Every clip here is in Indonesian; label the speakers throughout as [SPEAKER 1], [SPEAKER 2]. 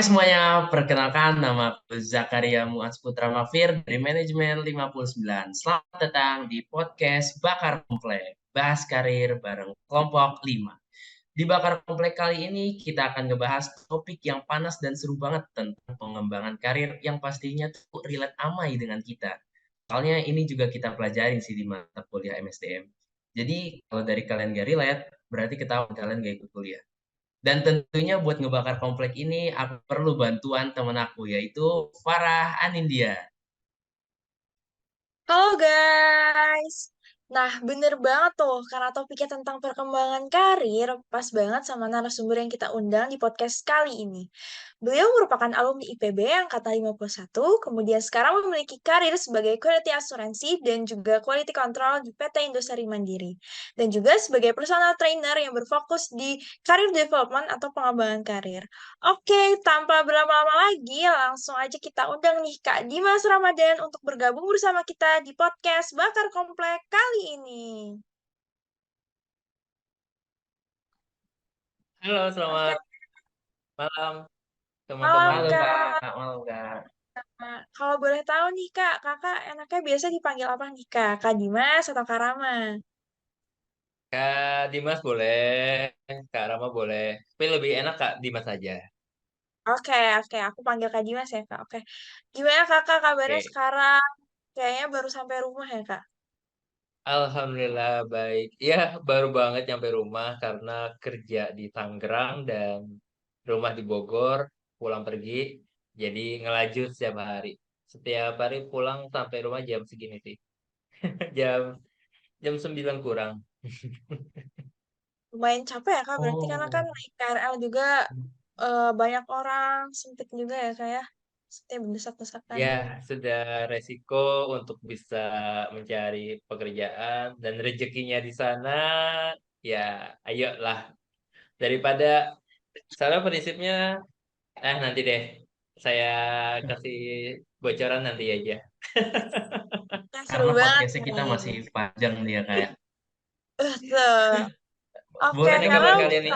[SPEAKER 1] semuanya, perkenalkan nama aku Zakaria Muaz Putra Mafir dari Manajemen 59. Selamat datang di podcast Bakar Komplek, bahas karir bareng kelompok 5. Di Bakar Komplek kali ini kita akan ngebahas topik yang panas dan seru banget tentang pengembangan karir yang pastinya tuh relate amai dengan kita. Soalnya ini juga kita pelajarin sih di mata kuliah MSDM. Jadi kalau dari kalian gak relate, berarti ketahuan kalian gak ikut kuliah. Dan tentunya buat ngebakar komplek ini, aku perlu bantuan temen aku, yaitu Farah Anindya.
[SPEAKER 2] Halo guys. Nah, bener banget tuh, karena topiknya tentang perkembangan karir, pas banget sama narasumber yang kita undang di podcast kali ini. Beliau merupakan alumni IPB angkatan 51, kemudian sekarang memiliki karir sebagai quality asuransi dan juga quality control di PT Indosari Mandiri. Dan juga sebagai personal trainer yang berfokus di career development atau pengembangan karir. Oke, tanpa berlama-lama lagi, langsung aja kita undang nih Kak Dimas Ramadan untuk bergabung bersama kita di podcast Bakar Komplek kali ini.
[SPEAKER 3] Halo,
[SPEAKER 2] Oke,
[SPEAKER 3] selamat malam
[SPEAKER 2] malam
[SPEAKER 3] teman-teman.
[SPEAKER 1] Halo
[SPEAKER 2] Kak.
[SPEAKER 1] Kak, malam Kak.
[SPEAKER 2] Nah, kalau boleh tahu nih Kak, Kakak enaknya biasa dipanggil apa nih Kak? Kak Dimas atau Kak Rama?
[SPEAKER 3] Kak Dimas boleh, Kak Rama boleh. Tapi lebih enak Kak Dimas aja.
[SPEAKER 2] Oke, oke, aku panggil Kak Dimas ya Kak. Oke, gimana Kakak kabarnya
[SPEAKER 3] Oke.
[SPEAKER 2] sekarang? Kayaknya baru sampai rumah ya Kak?
[SPEAKER 3] Alhamdulillah baik. Ya, baru banget nyampe rumah karena kerja di Tangerang dan rumah di Bogor, pulang pergi. Jadi ngelaju setiap hari. Setiap hari pulang sampai rumah jam segini sih. Jam jam 9 kurang.
[SPEAKER 2] Lumayan capek ya Kak, berarti karena kan
[SPEAKER 1] Oh,
[SPEAKER 2] naik KRL juga banyak orang, sempit juga ya Kak ya? Setiap berdesak-desakan.
[SPEAKER 3] Ya, sudah resiko untuk bisa mencari pekerjaan dan rezekinya di sana, ya ayolah. Daripada, soalnya prinsipnya, nanti deh, saya kasih bocoran nanti aja.
[SPEAKER 2] Nah, seru
[SPEAKER 1] karena
[SPEAKER 2] banget
[SPEAKER 1] podcastnya kita
[SPEAKER 2] nih.
[SPEAKER 1] masih panjang nih ya kayak.
[SPEAKER 2] Betul. Oke,
[SPEAKER 1] Boleh
[SPEAKER 3] Gimana
[SPEAKER 1] nih,
[SPEAKER 3] kabar
[SPEAKER 1] boleh.
[SPEAKER 3] kalian nih?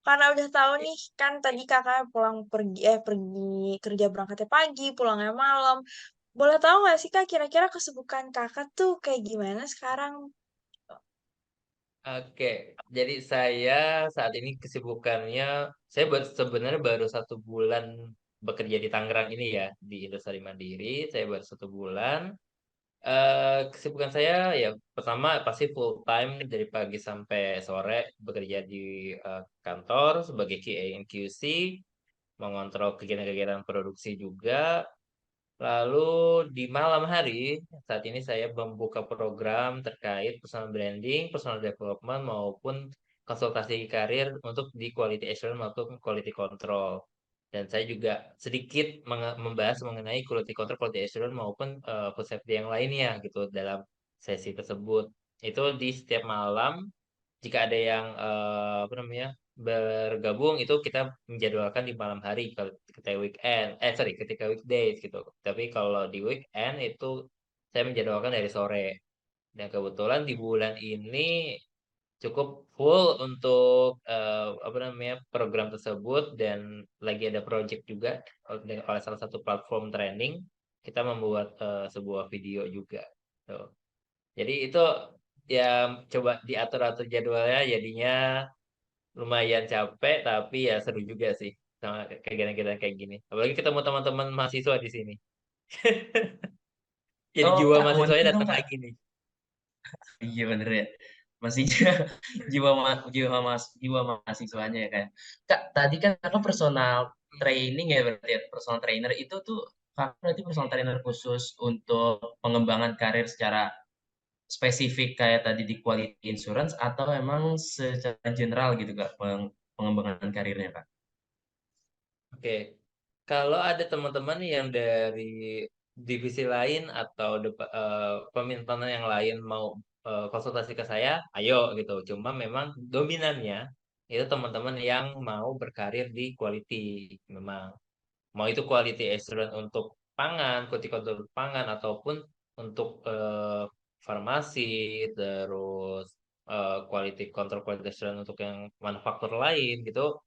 [SPEAKER 2] karena udah tahu nih kan tadi kakak pulang pergi kerja berangkatnya pagi, pulangnya malam. Boleh tahu nggak sih kak kira-kira kesibukan kakak tuh kayak gimana sekarang?
[SPEAKER 3] Oke, jadi saya saat ini kesibukannya, saya sebenarnya baru 1 bulan bekerja di Tangerang ini ya, di Indosari Mandiri, saya baru 1 bulan. Kesibukan saya ya pertama pasti full time dari pagi sampai sore bekerja di kantor sebagai QA and QC, mengontrol kegiatan-kegiatan produksi juga. Lalu di malam hari saat ini saya membuka program terkait personal branding, personal development maupun konsultasi karir untuk di quality assurance maupun quality control. Dan saya juga sedikit membahas mengenai quality control, quality assurance maupun food safety yang lainnya gitu dalam sesi tersebut. Itu di setiap malam jika ada yang apa namanya bergabung itu kita menjadwalkan di malam hari kalau ketika weekend, sorry, ketika weekdays gitu. Tapi kalau di weekend itu saya menjadwalkan dari sore. Dan kebetulan di bulan ini cukup full untuk apa namanya program tersebut dan lagi ada project juga oleh salah satu platform training kita membuat sebuah video juga. Tuh. Jadi itu ya coba diatur-atur jadwalnya jadinya lumayan capek tapi ya seru juga sih sama kegiatan-kegiatan kayak gini. Apalagi ketemu teman-teman mahasiswa di sini. Jadi
[SPEAKER 1] Oh
[SPEAKER 3] jiwa
[SPEAKER 1] Kak, mau
[SPEAKER 3] mahasiswanya
[SPEAKER 1] nanya dong
[SPEAKER 3] datang
[SPEAKER 1] Kak.
[SPEAKER 3] lagi nih.
[SPEAKER 1] Iya bener ya. Masih jiwa mahasiswanya ya kan. Kak, tadi kan kakak personal training ya berarti ya, personal trainer itu tuh kakak berarti personal trainer khusus untuk pengembangan karir secara spesifik kayak tadi di quality insurance atau emang secara general gitu Kak pengembangan karirnya Kak?
[SPEAKER 3] Oke. Kalau ada teman-teman yang dari divisi lain atau pemintahan yang lain mau konsultasi ke saya, ayo gitu. Cuma memang dominannya itu teman-teman yang mau berkarir di quality memang. Mau itu quality assurance untuk pangan, quality control pangan ataupun untuk farmasi, terus quality control quality assurance untuk yang manufaktur lain gitu.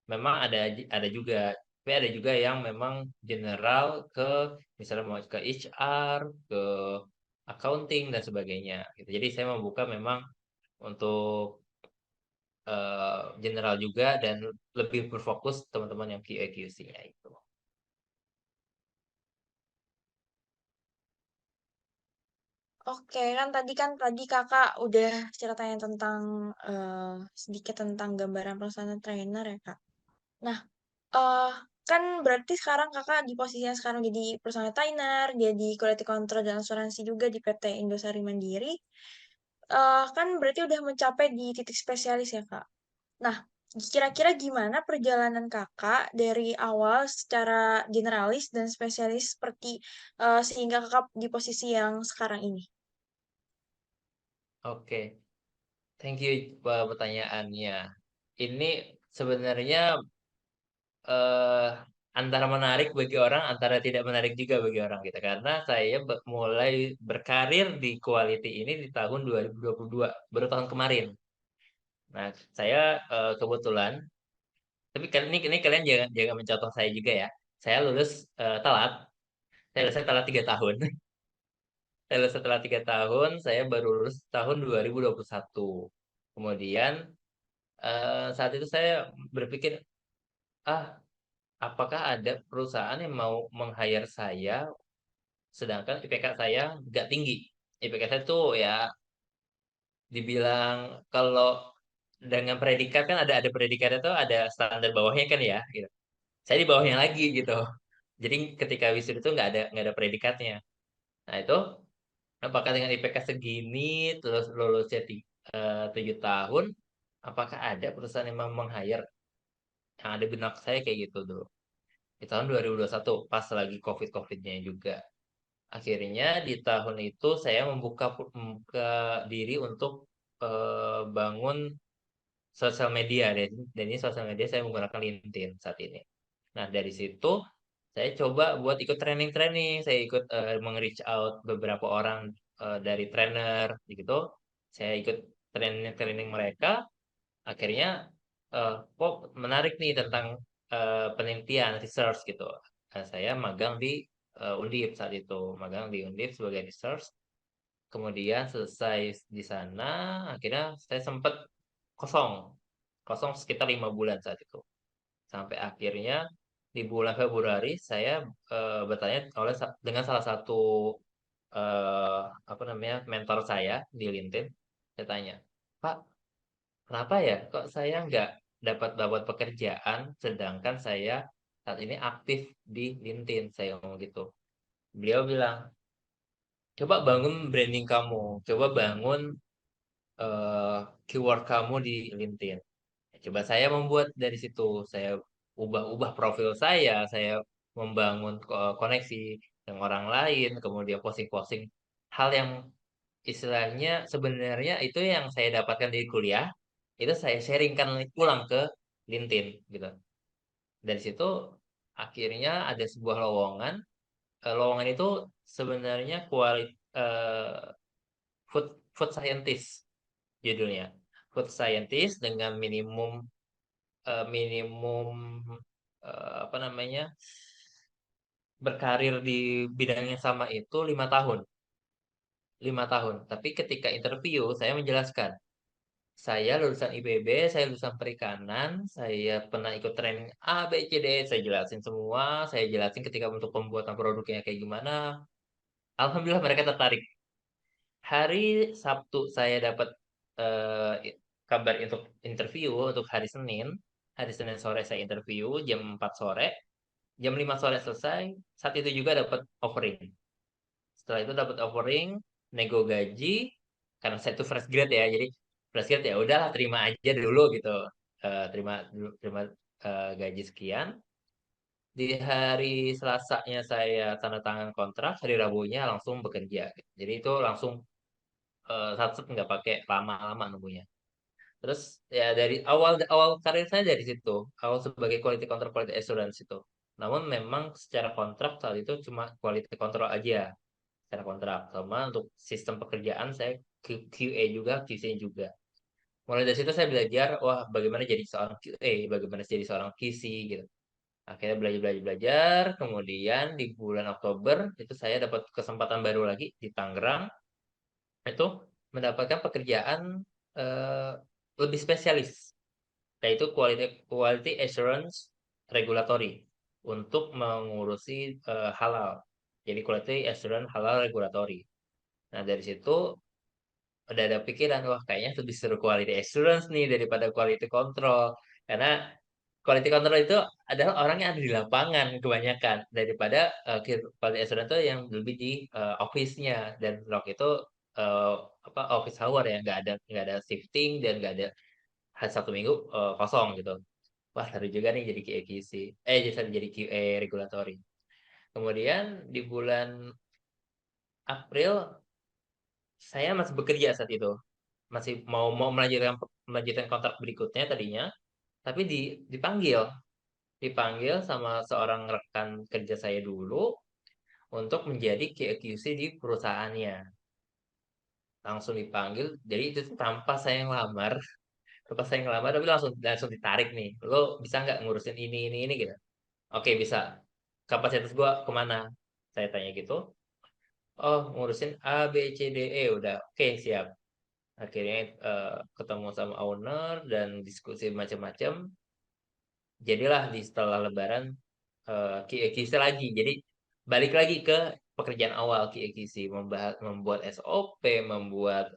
[SPEAKER 3] memang ada juga, tapi ada juga yang memang general ke misalnya mau ke HR, ke accounting dan sebagainya gitu. Jadi saya membuka memang untuk general juga dan lebih berfokus teman-teman yang QA QC-nya itu.
[SPEAKER 2] Oke, kan tadi kakak udah ceritain tentang sedikit tentang gambaran personal trainer ya kak. Nah, eh kan berarti sekarang kakak di posisi yang sekarang jadi personal trainer, jadi quality control dan asuransi juga di PT Indosari Mandiri. Kan berarti udah mencapai di titik spesialis ya kak. Nah, kira-kira gimana perjalanan kakak dari awal secara generalis dan spesialis seperti sehingga kakak di posisi yang sekarang ini?
[SPEAKER 3] Oke, thank you pertanyaannya. Ini sebenarnya eh antara menarik bagi orang, antara tidak menarik juga bagi orang gitu. Karena saya mulai berkarir di quality ini di tahun 2022, baru tahun kemarin. Nah, saya kebetulan, tapi kan ini kalian jangan jangan mencontoh saya juga ya. Saya lulus telat, saya telat 3 tahun. Saya lulus setelah 3 tahun, saya baru lulus tahun 2021. Kemudian saat itu saya berpikir, ah, apakah ada perusahaan yang mau meng-hire saya sedangkan IPK saya nggak tinggi. IPK saya tuh ya dibilang kalau dengan predikat kan ada predikatnya tuh ada standar bawahnya kan ya gitu. Saya di bawahnya lagi gitu. Jadi ketika wisuda itu nggak ada predikatnya. Nah itu apakah dengan IPK segini terus lulusnya 7 tahun, apakah ada perusahaan yang mau meng-hire yang ada benak saya kayak gitu dulu. Di tahun 2021 pas lagi COVID-COVID-nya juga. Akhirnya di tahun itu saya membuka diri untuk bangun sosial media dan ini sosial media saya menggunakan LinkedIn saat ini. Nah, dari situ saya coba buat ikut training-training, saya ikut meng-reach out beberapa orang dari trainer gitu. Saya ikut training-training mereka, akhirnya kok menarik nih tentang penelitian, research gitu. Saya magang di Undip saat itu, magang di Undip sebagai research. Kemudian selesai di sana, akhirnya saya sempat kosong, kosong sekitar 5 bulan saat itu. Sampai akhirnya di bulan Februari saya bertanya dengan salah satu eh, apa namanya mentor saya di LinkedIn. Saya tanya, Pak, kenapa ya kok saya nggak dapat dapat pekerjaan sedangkan saya saat ini aktif di LinkedIn, saya ngomong gitu. Beliau bilang, coba bangun branding kamu, coba bangun eh, keyword kamu di LinkedIn. Coba saya membuat dari situ, saya ubah-ubah profil saya membangun koneksi dengan orang lain, kemudian posting-posting hal yang istilahnya sebenarnya itu yang saya dapatkan di kuliah, itu saya sharingkan pulang ke LinkedIn gitu. Dari situ akhirnya ada sebuah lowongan. Lowongan itu sebenarnya food food scientist judulnya. Food scientist dengan minimum apa namanya berkarir di bidang yang sama itu 5 tahun. 5 tahun. Tapi ketika interview saya menjelaskan, saya lulusan IPB, saya lulusan perikanan, saya pernah ikut training A, B, C, D, saya jelasin semua, saya jelasin ketika untuk pembuatan produknya kayak gimana. Alhamdulillah mereka tertarik. Hari Sabtu saya dapat kabar untuk interview untuk hari Senin. Hari Senin sore saya interview jam 4 sore. Jam 5 sore selesai. Saat itu juga dapat offering. Setelah itu dapat offering, nego gaji. Karena saya itu fresh grade ya, jadi fresh grade ya udahlah terima aja dulu gitu. Terima gaji sekian. Di hari Selasanya saya tanda tangan kontrak, hari Rabunya langsung bekerja. Jadi itu langsung satu nggak pakai lama-lama nunggunya. Terus ya dari awal awal karir saya dari situ, awal sebagai quality control quality assurance itu. Namun memang secara kontrak saat itu cuma quality control aja, secara kontrak. Sama untuk sistem pekerjaan saya QA juga, QC juga. Mulai dari situ saya belajar, wah bagaimana jadi seorang QA, bagaimana jadi seorang QC gitu. Akhirnya belajar, belajar, belajar. Kemudian di bulan Oktober itu saya dapat kesempatan baru lagi di Tangerang, itu mendapatkan pekerjaan eh, lebih spesialis, yaitu quality assurance regulatory untuk mengurusi halal. Jadi quality assurance halal regulatory. Nah, dari situ udah ada pikiran, wah kayaknya lebih seru quality assurance nih daripada quality control. Karena quality control itu adalah orang yang ada di lapangan kebanyakan, daripada quality assurance itu yang lebih di office-nya, dan log itu eh, apa, office hour ya, nggak ada shifting dan nggak ada hari satu minggu kosong gitu. Wah seru juga nih jadi QA/QC, jadi QA regulatory. Kemudian di bulan April saya masih bekerja saat itu, masih mau mau melanjutkan melanjutkan kontrak berikutnya tadinya, tapi dipanggil dipanggil sama seorang rekan kerja saya dulu untuk menjadi QC di perusahaannya. Langsung dipanggil, jadi itu tuh tanpa saya ngelamar, tapi langsung langsung ditarik nih. Lo bisa nggak ngurusin ini gitu? Oke bisa. Kapasitas gua kemana? Saya tanya gitu. Oh ngurusin A B C D E, udah oke siap. Akhirnya ketemu sama owner dan diskusi macam-macam. Jadilah di setelah Lebaran QA/QC lagi. Jadi balik lagi ke pekerjaan awal QA/QC, membuat SOP, membuat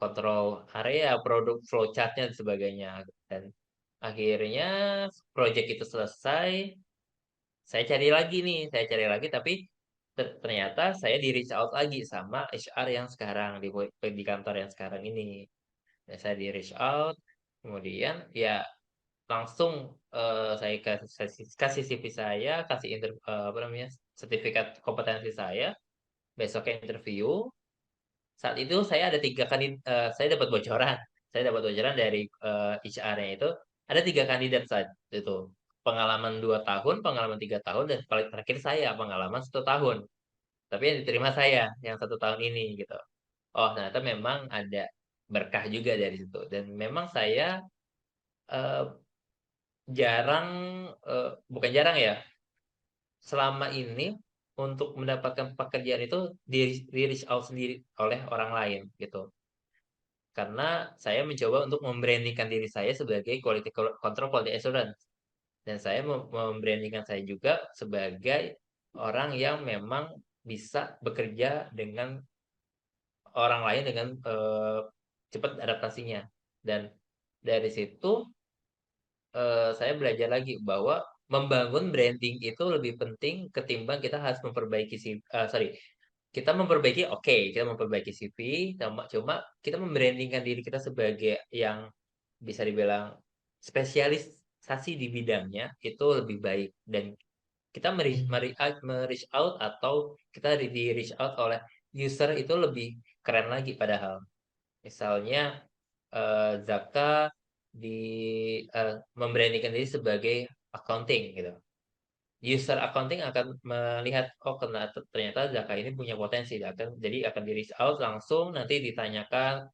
[SPEAKER 3] kontrol area, produk flowchart-nya dan sebagainya. Dan akhirnya project itu selesai, saya cari lagi, tapi ternyata saya di reach out lagi sama HR yang sekarang di kantor yang sekarang ini. Dan saya di reach out, kemudian ya langsung saya kasih CV saya, kasih apa namanya, sertifikat kompetensi saya, besoknya interview. Saat itu saya dapat bocoran, dari HR-nya itu ada 3 kandidat saat itu, pengalaman 2 tahun, pengalaman 3 tahun, dan paling terakhir saya pengalaman 1 tahun. Tapi yang diterima saya yang 1 tahun ini gitu. Oh ternyata memang ada berkah juga dari situ, dan memang saya eh, jarang, bukan jarang ya, selama ini untuk mendapatkan pekerjaan itu di reach out sendiri oleh orang lain gitu. Karena saya mencoba untuk membrandingkan diri saya sebagai quality control quality assurance, dan saya membrandingkan saya juga sebagai orang yang memang bisa bekerja dengan orang lain dengan cepat adaptasinya. Dan dari situ saya belajar lagi bahwa membangun branding itu lebih penting ketimbang kita harus memperbaiki sorry, kita memperbaiki CV, cuma kita membrandingkan diri kita sebagai yang bisa dibilang spesialisasi di bidangnya itu lebih baik, dan kita reach out atau kita di reach out oleh user itu lebih keren lagi. Padahal misalnya Zaka di memberanikan diri sebagai accounting gitu. User accounting akan melihat, oh ternyata Zaka ini punya potensi, jadi akan di reach out langsung, nanti ditanyakan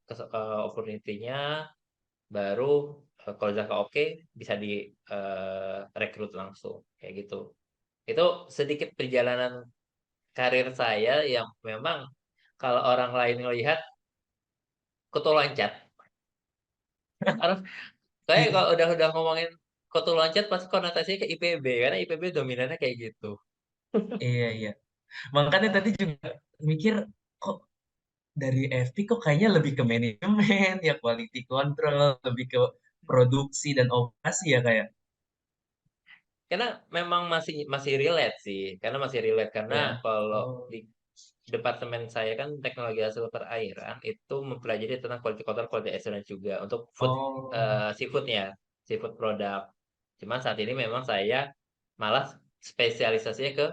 [SPEAKER 3] opportunity-nya, baru kalau Zaka oke, bisa di rekrut langsung kayak gitu. Itu sedikit perjalanan karir saya yang memang kalau orang lain melihat kutu loncat. Saya
[SPEAKER 1] Iya,
[SPEAKER 3] kalau udah ngomongin Koto loncat pasti konotasinya ke IPB, karena IPB dominannya kayak gitu.
[SPEAKER 1] iya, iya. Makanya tadi juga mikir, kok dari FP kok kayaknya lebih ke manajemen, ya quality control, lebih ke produksi dan operasi ya kayak.
[SPEAKER 3] Karena memang masih masih relate sih, karena masih relate karena
[SPEAKER 1] Ya.
[SPEAKER 3] kalau
[SPEAKER 1] Oh.
[SPEAKER 3] di departemen saya kan teknologi hasil perairan itu mempelajari tentang quality control, quality assurance juga untuk
[SPEAKER 1] Oh.
[SPEAKER 3] seafoodnya, seafood product. Cuman saat ini memang saya malah spesialisasinya ke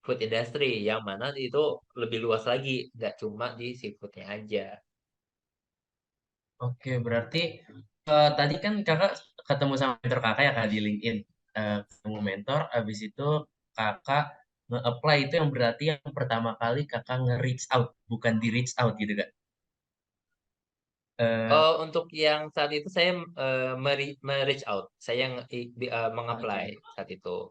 [SPEAKER 3] food industry, yang mana itu lebih luas lagi, nggak cuma di seafoodnya aja.
[SPEAKER 1] Oke, berarti tadi kan kakak ketemu sama mentor kakak ya kak di LinkedIn. Ketemu mentor, abis itu kakak nge-apply, itu yang berarti yang pertama kali kakak nge-reach out, bukan di reach out gitu kak. Eh,
[SPEAKER 3] Untuk yang saat itu saya reach out, saya
[SPEAKER 1] oke.
[SPEAKER 3] mengapply saat itu.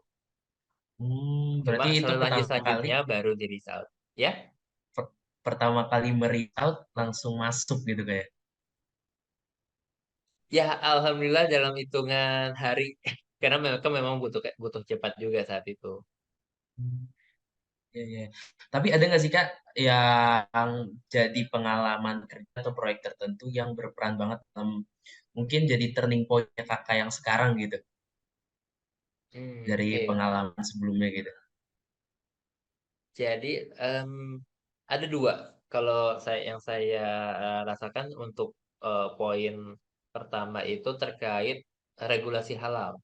[SPEAKER 3] Cuma
[SPEAKER 1] Berarti itu pertama kali,
[SPEAKER 3] selanjutnya baru di reach out. Ya,
[SPEAKER 1] pertama kali mereach out langsung masuk gitu kayak.
[SPEAKER 3] ya alhamdulillah dalam hitungan hari, karena memang butuh cepat juga saat itu.
[SPEAKER 1] Hmm, iya, iya. Tapi ada nggak sih Kak yang jadi pengalaman kerja atau proyek tertentu yang berperan banget dalam mungkin jadi turning point-nya Kakak yang sekarang gitu dari
[SPEAKER 3] Oke.
[SPEAKER 1] pengalaman sebelumnya gitu.
[SPEAKER 3] Jadi ada dua. Kalau yang saya rasakan untuk poin pertama itu terkait regulasi halal.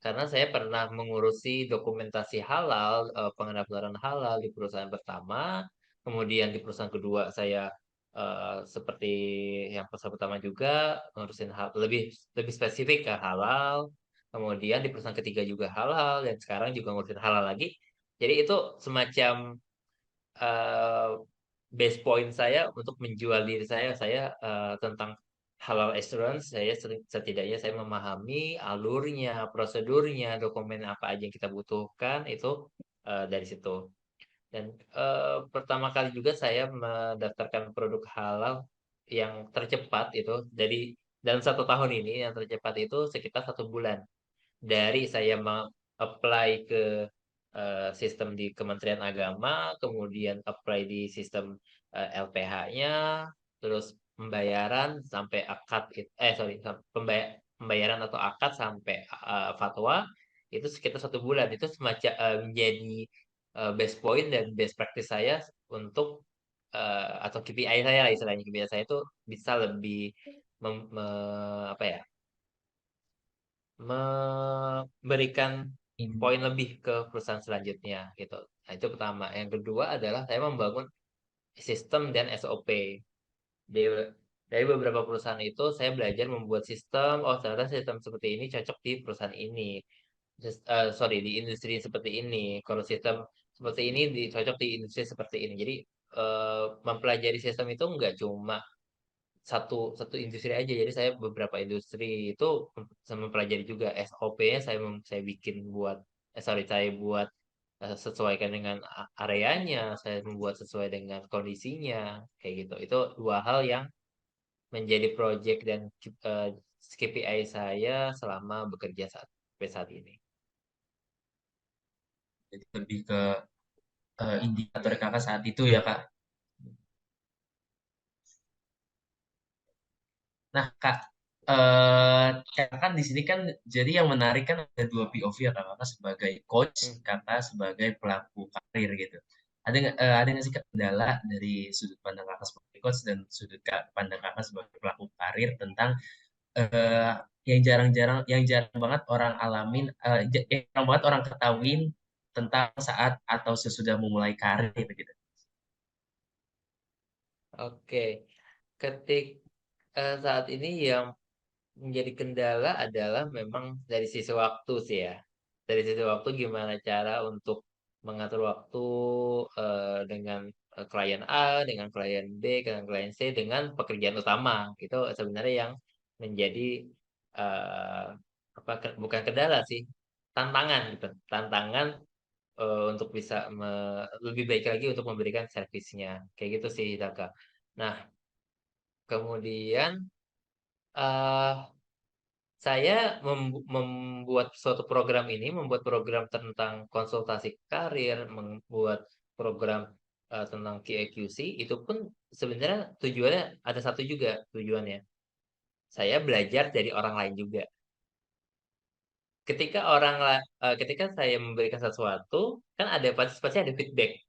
[SPEAKER 3] Karena saya pernah mengurusi dokumentasi halal, pengedaptaran halal di perusahaan pertama, kemudian di perusahaan kedua saya seperti yang perusahaan pertama juga ngurusin hal lebih lebih spesifik ke halal, kemudian di perusahaan ketiga juga halal, dan sekarang juga ngurusin halal lagi. Jadi itu semacam eh, base point saya untuk menjual diri saya tentang halal assurance. Setidaknya saya memahami alurnya, prosedurnya, dokumen apa aja yang kita butuhkan itu dari situ. Dan pertama kali juga saya mendaftarkan produk halal yang tercepat itu dari dalam 1 tahun ini, yang tercepat itu sekitar 1 bulan dari saya apply ke sistem di Kementerian Agama, kemudian apply di sistem LPH-nya, terus pembayaran sampai akad, sorry, pembayaran atau akad sampai fatwa itu sekitar 1 bulan. Itu semacam menjadi best point dan best practice saya untuk atau KPI saya lah istilahnya, KPI saya itu bisa lebih apa ya, memberikan
[SPEAKER 1] Ini.
[SPEAKER 3] poin lebih ke perusahaan selanjutnya gitu. Nah, itu pertama. Yang kedua adalah saya membangun sistem dan SOP. Dari, dari beberapa perusahaan itu saya belajar membuat sistem. Oh, ternyata sistem seperti ini cocok di perusahaan ini. Sorry, di industri seperti ini. Kalau sistem seperti ini cocok di industri seperti ini. Jadi mempelajari sistem itu nggak cuma satu satu industri aja. Jadi saya beberapa industri itu saya mempelajari juga SOP-nya, saya bikin buat sorry, saya buat sesuaikan dengan areanya, saya membuat sesuai dengan kondisinya kayak gitu. Itu dua hal yang menjadi project dan eh, KPI saya selama bekerja sampai saat ini.
[SPEAKER 1] Jadi lebih ke indikator Kakak saat itu ya Kak. Nah, Kak, Kakak kan di sini kan jadi yang menarik kan ada dua POV ya Kak, Kakak sebagai coach,
[SPEAKER 3] Hmm.
[SPEAKER 1] Kakak sebagai pelaku karir gitu. Ada nggak sih Kak, kendala dari sudut pandang Kakak sebagai coach dan pandang Kakak sebagai pelaku karir tentang eh, yang jarang banget orang alamin, yang jarang banget orang ketahuin tentang saat atau sesudah memulai karir gitu.
[SPEAKER 3] Oke, ketik saat ini yang menjadi kendala adalah memang dari sisi waktu sih ya. Dari sisi waktu gimana cara untuk mengatur waktu dengan klien A, dengan klien B, dengan klien C, dengan pekerjaan utama. Itu sebenarnya yang menjadi eh, bukan kendala sih, tantangan gitu. Tantangan untuk bisa lebih baik lagi untuk memberikan servisnya. Kayak gitu sih, Daka. Nah, kemudian eh saya membuat program tentang konsultasi karir, membuat program tentang QAQC, itu pun sebenarnya tujuannya ada satu juga tujuannya. Saya belajar dari orang lain juga. Ketika saya memberikan sesuatu, kan ada pasti pasti ada feedback.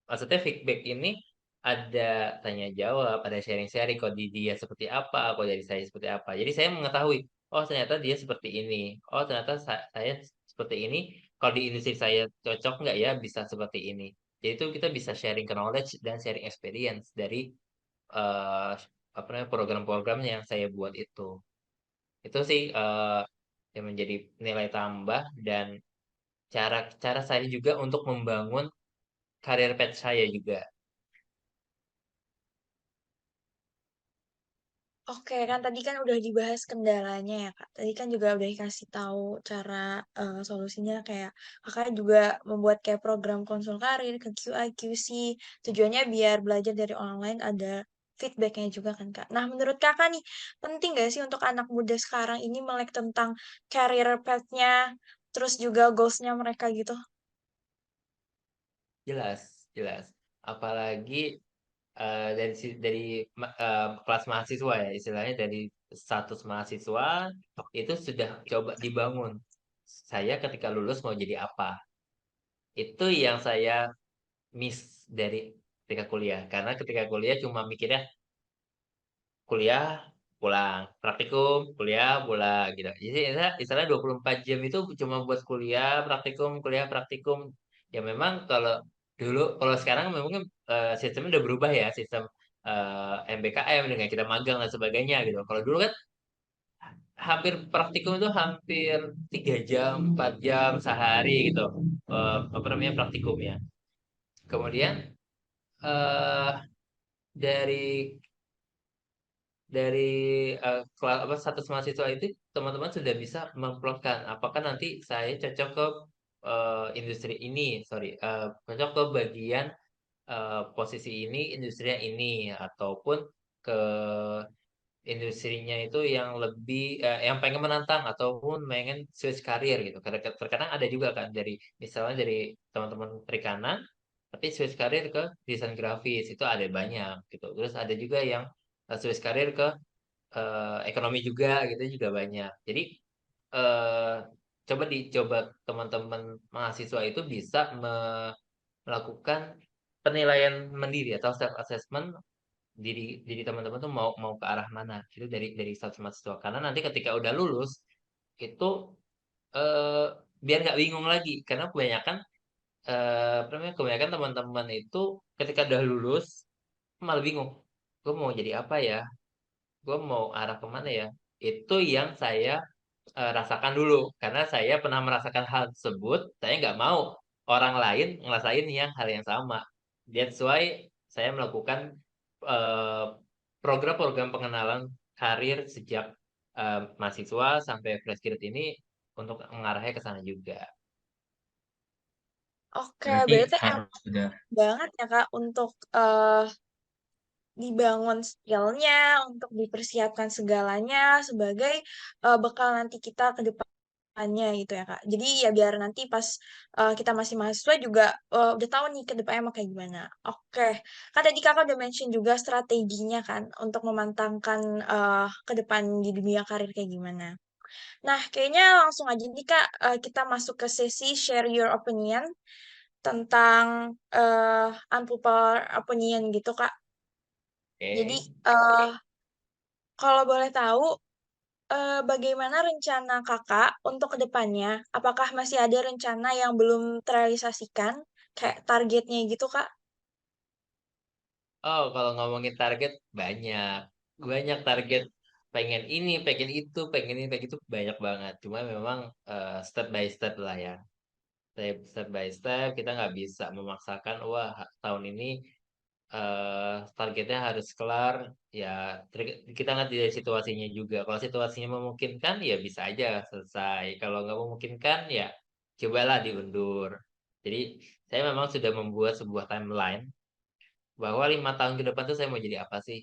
[SPEAKER 3] Maksudnya feedback ini ada tanya jawab, ada sharing-sharing, kok di dia seperti apa, kok dari saya seperti apa. Jadi saya mengetahui, oh ternyata dia seperti ini, oh ternyata saya seperti ini, kalau di industri saya cocok nggak ya bisa seperti ini. Jadi itu kita bisa sharing knowledge dan sharing experience dari eh, apa namanya, program-program yang saya buat itu. Itu sih yang menjadi nilai tambah dan cara cara saya juga untuk membangun karir pet saya juga.
[SPEAKER 2] Oke, kan tadi kan udah dibahas kendalanya ya, Kak. Tadi kan juga udah dikasih tahu cara solusinya kayak Kakak juga membuat kayak program konsul karir ke QI, QC. Tujuannya biar belajar dari online ada feedbacknya juga kan, Kak. Nah, menurut Kakak nih, penting gak sih untuk anak muda sekarang ini melek tentang career path-nya, terus juga goals-nya mereka gitu?
[SPEAKER 3] Jelas, jelas. Apalagi kelas mahasiswa ya, istilahnya dari status mahasiswa itu sudah coba dibangun. Saya ketika lulus mau jadi apa? Itu yang saya miss dari ketika kuliah. Karena ketika kuliah cuma mikirnya kuliah, pulang, praktikum, kuliah, pulang gitu. Jadi istilah 24 jam itu cuma buat kuliah, praktikum. Ya memang kalau sekarang memang sistemnya udah berubah ya, sistem MBKM dengan kita magang dan sebagainya gitu. Kalau dulu kan hampir praktikum itu hampir 3 jam, 4 jam sehari gitu. Apa namanya praktikum ya. Kemudian eh dari dari apa status mahasiswa itu teman-teman sudah bisa memplotkan apakah nanti saya cocok ke industri ini, sorry, cocok ke bagian posisi ini, industrinya ini, ataupun ke industrinya itu yang lebih yang pengen menantang ataupun pengen switch karir gitu. Karena terkadang ada juga kan dari misalnya dari teman-teman perikanan tapi switch karir ke desain grafis itu ada banyak gitu. Terus ada juga yang switch karir ke ekonomi juga gitu juga banyak. Jadi eh, coba teman-teman mahasiswa itu bisa melakukan penilaian mandiri atau self assessment diri teman-teman tuh mau mau ke arah mana itu dari status mahasiswa karena nanti ketika udah lulus itu eh, biar nggak bingung lagi karena apa namanya kebanyakan teman-teman itu ketika udah lulus malah bingung gue mau jadi apa ya, gue mau arah kemana ya, itu yang saya rasakan dulu karena saya pernah merasakan hal tersebut, saya nggak mau orang lain ngerasain yang hal yang sama. That's why saya melakukan eh, program-program pengenalan karir sejak mahasiswa sampai fresh graduate ini untuk mengarahnya ke sana juga.
[SPEAKER 2] Oke,
[SPEAKER 1] Berarti
[SPEAKER 2] berarti
[SPEAKER 1] harus
[SPEAKER 2] emang
[SPEAKER 1] sudah
[SPEAKER 2] banget ya, Kak, untuk dibangun skill-nya, untuk dipersiapkan segalanya sebagai bekal nanti kita ke depannya gitu ya, Kak. Jadi ya biar nanti pas kita masih mahasiswa juga udah tahu nih ke depannya mau kayak gimana. Oke, kan tadi Kakak udah mention juga strateginya kan untuk memantangkan ke depan di dunia karir kayak gimana. Nah, kayaknya langsung aja nih Kak, kita masuk ke sesi share your opinion tentang unpopular opinion gitu Kak. Jadi,
[SPEAKER 3] Oke.
[SPEAKER 2] eee, kalau boleh tahu, bagaimana rencana Kakak untuk ke depannya? Apakah masih ada rencana yang belum terrealisasikan? Kayak targetnya gitu, Kak?
[SPEAKER 3] Oh, kalau ngomongin target banyak, banyak target. Pengen ini, pengen itu, pengen ini, pengen itu banyak banget. Cuma memang step by step lah ya. Step by step kita nggak bisa memaksakan wah tahun ini targetnya harus kelar ya kita nggak dari situasinya juga kalau situasinya memungkinkan ya bisa aja selesai kalau nggak memungkinkan ya cobalah diundur. Jadi saya memang sudah membuat sebuah timeline bahwa 5 tahun ke depan tuh saya mau jadi apa sih,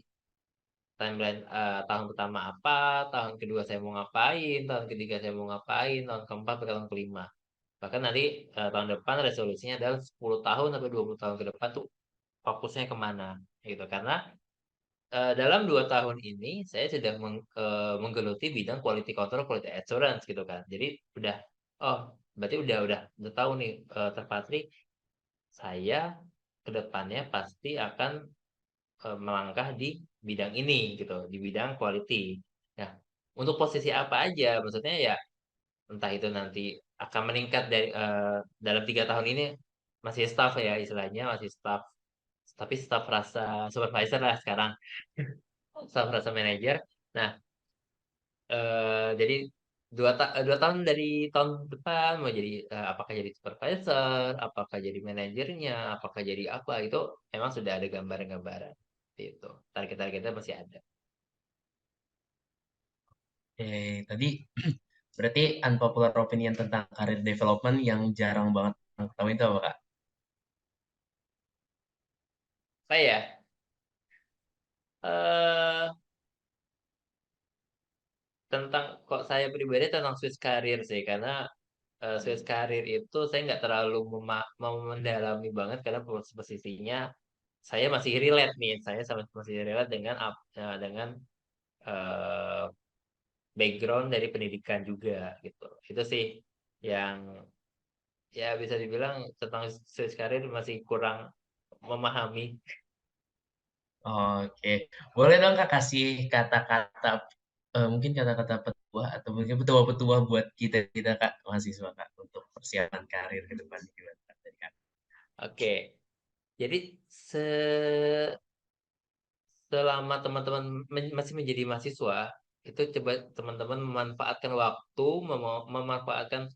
[SPEAKER 3] timeline tahun pertama apa, tahun kedua saya mau ngapain, tahun ketiga saya mau ngapain, tahun keempat ke tahun kelima. Bahkan nanti tahun depan resolusinya adalah 10 tahun atau 20 tahun ke depan tuh fokusnya kemana gitu. Karena dalam 2 tahun ini saya sudah menggeluti bidang quality control, quality assurance gitu kan. Jadi udah, oh berarti udah tahu nih terpatri saya ke depannya pasti akan melangkah di bidang ini gitu, di bidang quality. Nah, untuk posisi apa aja, maksudnya ya entah itu nanti akan meningkat dalam 3 tahun ini masih staff ya istilahnya masih staff tapi staff rasa supervisor lah sekarang staff rasa manager. Nah jadi 2 tahun dari tahun depan mau jadi apakah jadi supervisor apakah jadi manajernya apakah jadi apa itu emang sudah ada gambaran-gambaran itu target-targetnya masih ada.
[SPEAKER 1] Tadi berarti unpopular opinion tentang career development yang jarang banget orang ketahui itu apa, Kak?
[SPEAKER 3] Saya eh tentang kok saya pribadi tentang switch karir sih, karena switch karir itu saya nggak terlalu mau mendalami banget karena posisinya saya masih relate nih, saya masih relate dengan dengan eh, background dari pendidikan juga gitu. Itu sih yang ya bisa dibilang tentang switch karir masih kurang memahami.
[SPEAKER 1] Oke, boleh dong Kak kasih kata-kata, mungkin kata-kata petua atau mungkin petua-petua buat kita kita Kak mahasiswa Kak untuk persiapan karir ke depan gimana Kak dari Kak?
[SPEAKER 3] Oke, jadi selama teman-teman masih menjadi mahasiswa, itu coba teman-teman memanfaatkan waktu, memanfaatkan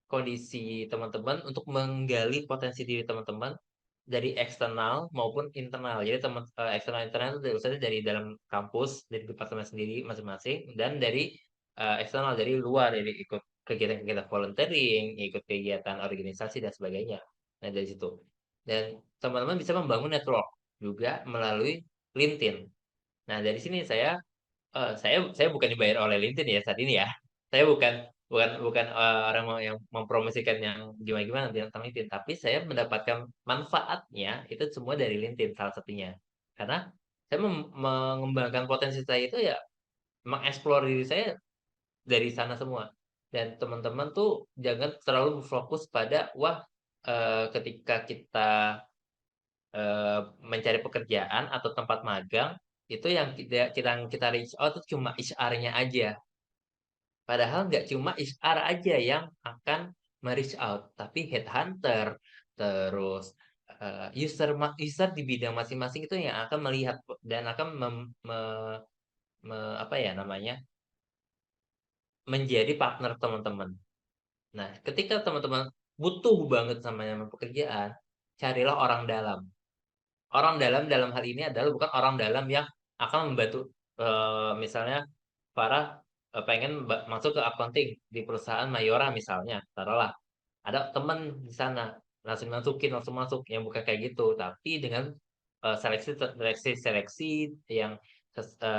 [SPEAKER 3] kondisi teman-teman untuk menggali potensi diri teman-teman dari eksternal maupun internal. Jadi eksternal internal itu maksudnya dari dalam kampus, dari departemen sendiri masing-masing, dan dari eksternal dari luar, dari ikut kegiatan-kegiatan volunteering, ikut kegiatan organisasi dan sebagainya. Nah, dari situ. Dan teman-teman bisa membangun network juga melalui LinkedIn. Nah, dari sini saya bukan dibayar oleh LinkedIn ya saat ini ya. Saya bukan bukan bukan orang yang mempromosikan yang gimana-gimana tentang LinkedIn, tapi saya mendapatkan manfaatnya itu semua dari LinkedIn salah satunya. Karena saya mengembangkan potensi saya itu ya mengeksplor diri saya dari sana semua. Dan teman-teman tuh jangan terlalu fokus pada wah ketika kita mencari pekerjaan atau tempat magang itu yang kita reach out itu cuma HR-nya aja. Padahal nggak cuma HR aja yang akan me-reach out, tapi headhunter, terus user di bidang masing-masing itu yang akan melihat dan akan apa ya namanya menjadi partner teman-teman. Nah, ketika teman-teman butuh banget sama yang pekerjaan, carilah orang dalam. Orang dalam dalam hal ini adalah bukan orang dalam yang akan membantu misalnya Farah pengen masuk ke accounting di perusahaan Mayora misalnya, taruhlah. Ada teman di sana langsung masuk yang bukan kayak gitu, tapi dengan seleksi yang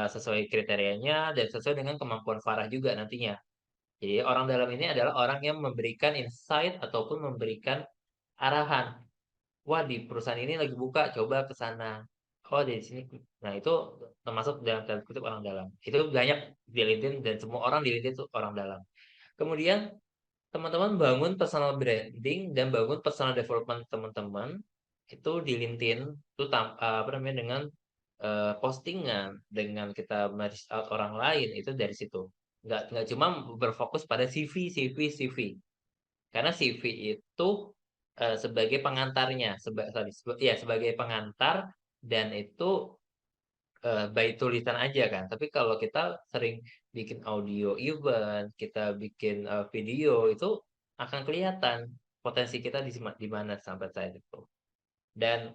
[SPEAKER 3] sesuai kriterianya dan sesuai dengan kemampuan Farah juga nantinya. Jadi orang dalam ini adalah orang yang memberikan insight ataupun memberikan arahan. Wah, di perusahaan ini lagi buka, coba ke sana. Oh, di sini. Nah, itu termasuk dalam tanda kutip orang dalam. Itu banyak di LinkedIn dan semua orang di LinkedIn itu orang dalam. Kemudian, teman-teman bangun personal branding dan bangun personal development teman-teman itu di LinkedIn itu apa namanya dengan postingan, dengan kita reach out orang lain itu dari situ. Nggak cuma berfokus pada CV. Karena CV itu sebagai pengantarnya, sebagai pengantar dan itu by tulisan aja kan. Tapi kalau kita sering bikin audio event, kita bikin video itu akan kelihatan potensi kita di mana sampai saat itu. Dan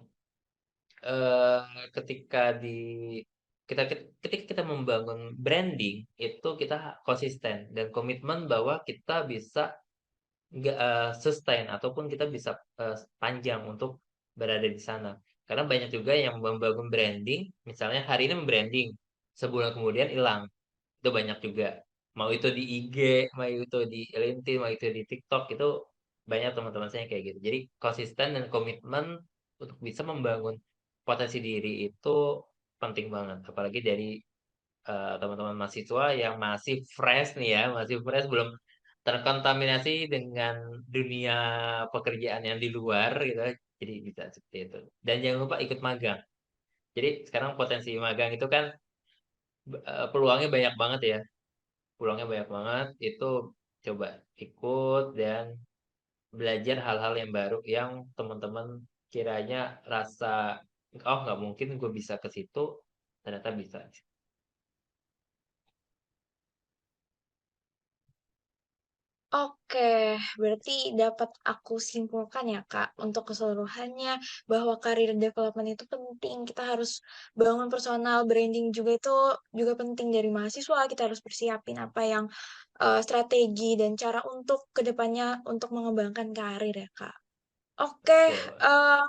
[SPEAKER 3] eh, ketika di kita ketika kita membangun branding itu kita konsisten dan komitmen bahwa kita bisa nggak sustain ataupun kita bisa panjang untuk berada di sana. Karena banyak juga yang membangun branding, misalnya hari ini membranding, sebulan kemudian hilang. Itu banyak juga. Mau itu di IG, mau itu di LinkedIn, mau itu di TikTok, itu banyak teman-teman saya yang kayak gitu. Jadi konsisten dan komitmen untuk bisa membangun potensi diri itu penting banget. Apalagi dari teman-teman mahasiswa yang masih fresh nih ya, masih fresh belum terkontaminasi dengan dunia pekerjaan yang di luar gitu. Jadi bisa seperti itu. Dan jangan lupa ikut magang. Jadi sekarang potensi magang itu kan peluangnya banyak banget ya. Peluangnya banyak banget. Itu coba ikut dan belajar hal-hal yang baru yang teman-teman kiranya rasa oh nggak mungkin gue bisa ke situ, ternyata bisa.
[SPEAKER 2] Oke, berarti dapat aku simpulkan ya Kak, untuk keseluruhannya bahwa career development itu penting. Kita harus bangun personal branding juga itu juga penting dari mahasiswa. Kita harus persiapin apa yang strategi dan cara untuk kedepannya untuk mengembangkan karir ya Kak. Oke,
[SPEAKER 3] Betul.
[SPEAKER 2] eh,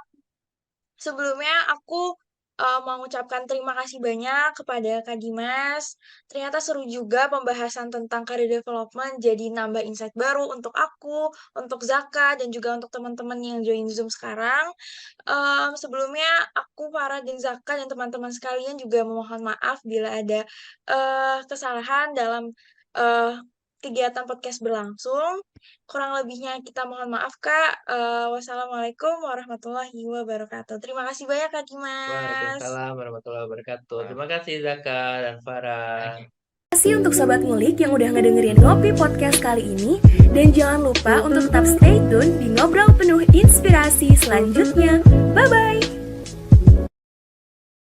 [SPEAKER 2] sebelumnya aku mau mengucapkan terima kasih banyak kepada Kak Dimas. Ternyata seru juga pembahasan tentang career development, jadi nambah insight baru untuk aku, untuk Zaka, dan juga untuk teman-teman yang join Zoom sekarang. Sebelumnya aku Farah dan Zaka dan teman-teman sekalian juga memohon maaf bila ada kesalahan dalam eh, kegiatan podcast berlangsung. Kurang lebihnya kita mohon maaf Kak. Wassalamualaikum warahmatullahi wabarakatuh. Terima kasih banyak Kak Dimas.
[SPEAKER 3] Waalaikumsalam warahmatullahi wabarakatuh. Terima kasih Zaka dan Farah.
[SPEAKER 1] Oke.
[SPEAKER 4] Terima kasih untuk Sobat Ngulik yang udah ngedengerin Ngopi Podcast kali ini. Dan jangan lupa untuk tetap stay tune di Ngobrol Penuh Inspirasi selanjutnya.